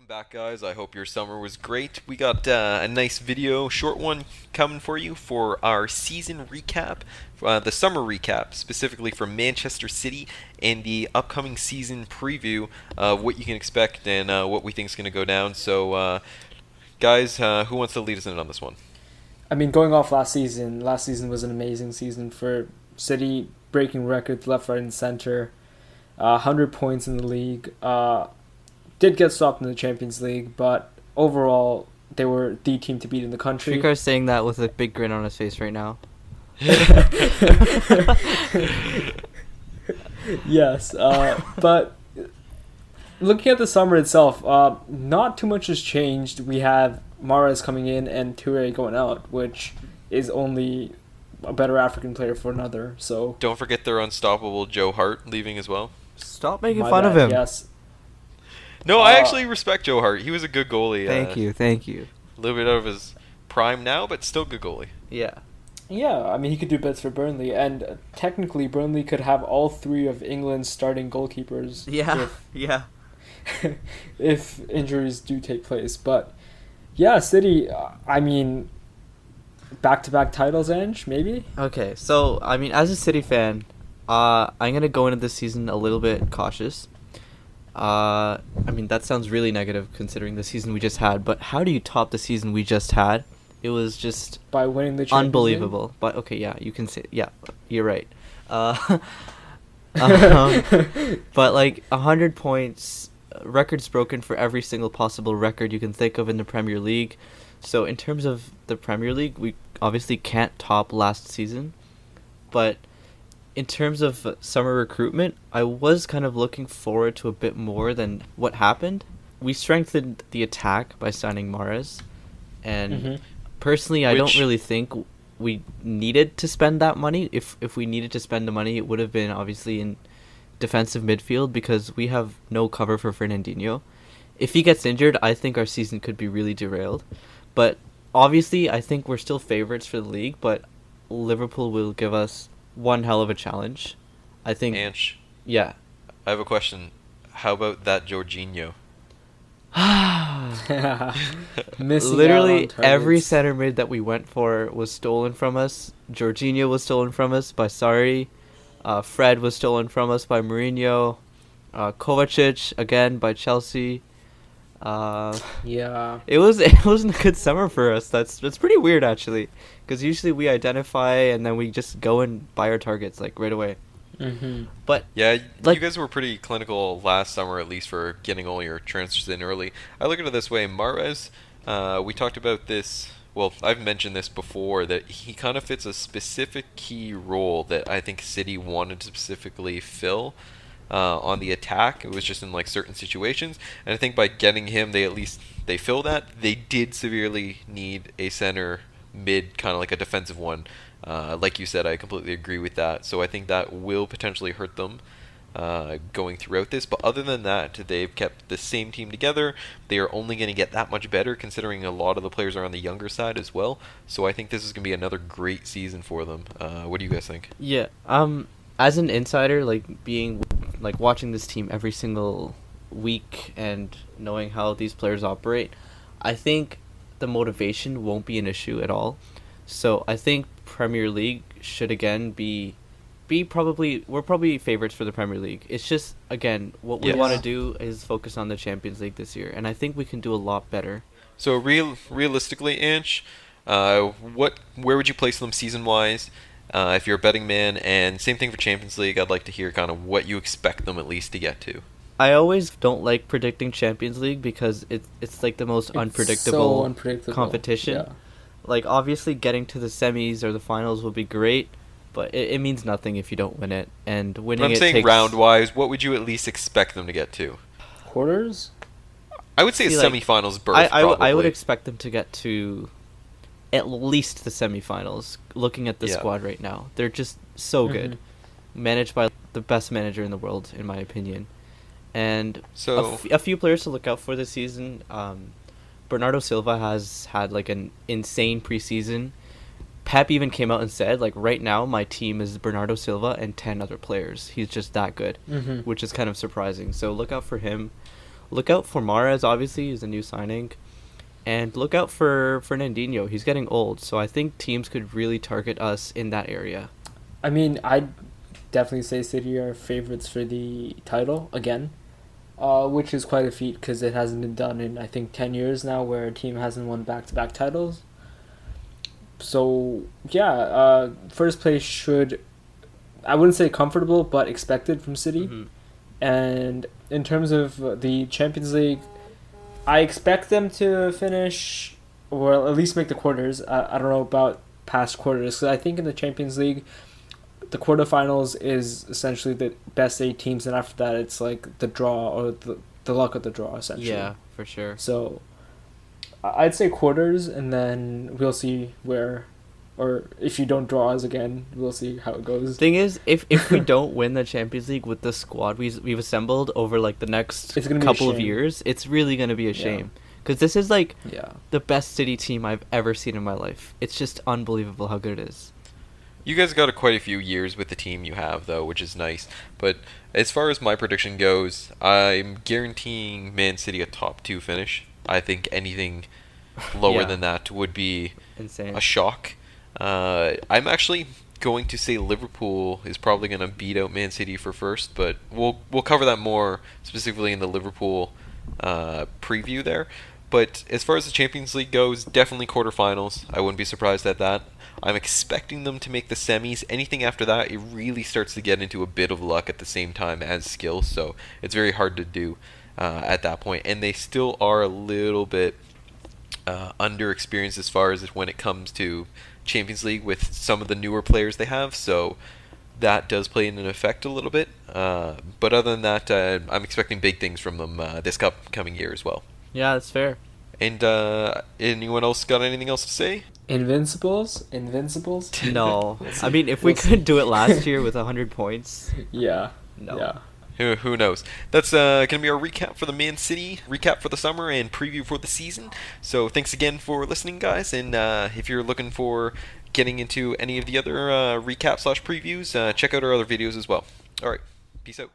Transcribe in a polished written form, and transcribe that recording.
back, guys. I hope your summer was great. We got a nice video, short one, coming for you for our season recap, the summer recap, specifically for Manchester City, and the upcoming season preview of what you can expect and what we think is going to go down. So, guys, who wants to lead us in on this one? I mean, going off last season was an amazing season for City, breaking records left, right, and center. 100 points in the league. Did get stopped in the Champions League, but overall, they were the team to beat in the country. Trikar's saying that with a big grin on his face right now. Yes, but looking at the summer itself, not too much has changed. We have Mahrez coming in and Toure going out, which is only a better African player for another. So Don't forget their unstoppable Joe Hart leaving as well. Stop making my fun bad, of him. Yes. No, I actually respect Joe Hart. He was a good goalie. Thank you. A little bit out of his prime now, but still good goalie. Yeah. Yeah, I mean, he could do bits for Burnley, and technically Burnley could have all three of England's starting goalkeepers Yeah. if injuries do take place. But yeah, City, I mean, back-to-back titles, Ange, maybe? Okay, so, I mean, as a City fan, I'm going to go into this season a little bit cautious. I mean, that sounds really negative considering the season we just had, but how do you top the season we just had? It was just By winning the Champions unbelievable. League? But, okay, yeah, you can say, yeah, you're right. But, like, 100 points, records broken for every single possible record you can think of in the Premier League. So, in terms of the Premier League, we obviously can't top last season, but in terms of summer recruitment, I was kind of looking forward to a bit more than what happened. We strengthened the attack by signing Mahrez, and personally, I don't really think we needed to spend that money. If we needed to spend the money, it would have been obviously in defensive midfield because we have no cover for Fernandinho. If he gets injured, I think our season could be really derailed. But obviously, I think we're still favorites for the league, but Liverpool will give us one hell of a challenge. I think. Ange, Yeah. I have a question. How about that Jorginho? Missing Literally out on every targets. center mid that we went for was stolen from us. Jorginho was stolen from us by Sarri. Fred was stolen from us by Mourinho. Kovacic again by Chelsea. Yeah. It wasn't a good summer for us. That's pretty weird actually, because usually we identify and then we just go and buy our targets like right away. But Yeah, Like- you guys were pretty clinical last summer, at least for getting all your transfers in early. I look at it this way, Mahrez, we talked about this, well, I've mentioned this before, that he kind of fits a specific key role that I think City wanted to specifically fill on the attack. It was just in like certain situations, and I think by getting him, they fill that. They did severely need a center mid, kind of like a defensive one. Like you said, I completely agree with that. So I think that will potentially hurt them going throughout this. But other than that, they've kept the same team together. They are only going to get that much better, considering a lot of the players are on the younger side as well. So I think this is going to be another great season for them. What do you guys think? yeah, as an insider, like watching this team every single week and knowing how these players operate, I think the motivation won't be an issue at all. So I think Premier League should again be we're probably favorites for the Premier League. It's just again what we Yes. want to do is focus on the Champions League this year, and I think we can do a lot better. So realistically, Anch, where would you place them season-wise if you're a betting man? And same thing for Champions League. I'd like to hear kind of what you expect them at least to get to. I always don't like predicting Champions League because it's like the most It's unpredictable so unpredictable. competition. Yeah. Like obviously getting to the semis or the finals will be great, but it means nothing if you don't win it. And But winning I'm it saying takes round-wise, what would you at least expect them to get to? Quarters? I would say See, a like, semifinals berth, I would probably. expect them to get to at least the semifinals. Looking at the Yeah. squad right now, they're just so good, managed by the best manager in the world, in my opinion. And So- a few players to look out for this season. Bernardo Silva has had like an insane preseason. Pep even came out and said, like, right now my team is Bernardo Silva and 10 other players. He's just that good, which is kind of surprising. So look out for him. look out for Mahrez. Obviously, he's a new signing, and look out for Fernandinho. He's getting old, so I think teams could really target us in that area. I mean, I'd definitely say City are favorites for the title again, which is quite a feat because it hasn't been done in, I think, 10 years now where a team hasn't won back-to-back titles. So, yeah, first place should, I wouldn't say comfortable, but expected from City. Mm-hmm. And in terms of the Champions League, I expect them to finish, or at least make the quarters. I don't know about past quarters, because I think in the Champions League, the quarterfinals is essentially the best 8 teams, and after that, it's like the draw or the luck of the draw, essentially. Yeah, for sure. So I'd say quarters, and then we'll see where, or if you don't draw us again, we'll see how it goes. Thing is, if we don't win the Champions League with the squad we've assembled over like the next couple of years, it's really gonna be a shame. Because this is like the best City team I've ever seen in my life. It's just unbelievable how good it is. You guys got quite a few years with the team you have, though, which is nice. But as far as my prediction goes, I'm guaranteeing Man City a top 2 finish. I think anything lower than that would be insane, a shock. I'm actually going to say Liverpool is probably going to beat out Man City for first, but we'll cover that more specifically in the Liverpool preview there. But as far as the Champions League goes, definitely quarterfinals. I wouldn't be surprised at that. I'm expecting them to make the semis. Anything after that, it really starts to get into a bit of luck at the same time as skill, so it's very hard to do at that point. And they still are a little bit underexperienced as far as when it comes to Champions League with some of the newer players they have, so that does play in an effect a little bit. But other than that, I'm expecting big things from them this coming year as well. Yeah, that's fair. And anyone else got anything else to say? Invincibles? No. I mean, if we could do it last year with 100 points. Yeah. No. Yeah. Who knows? That's going to be our recap for the Man City, recap for the summer, and preview for the season. So thanks again for listening, guys. And if you're looking for getting into any of the other recap/previews, check out our other videos as well. All right. Peace out.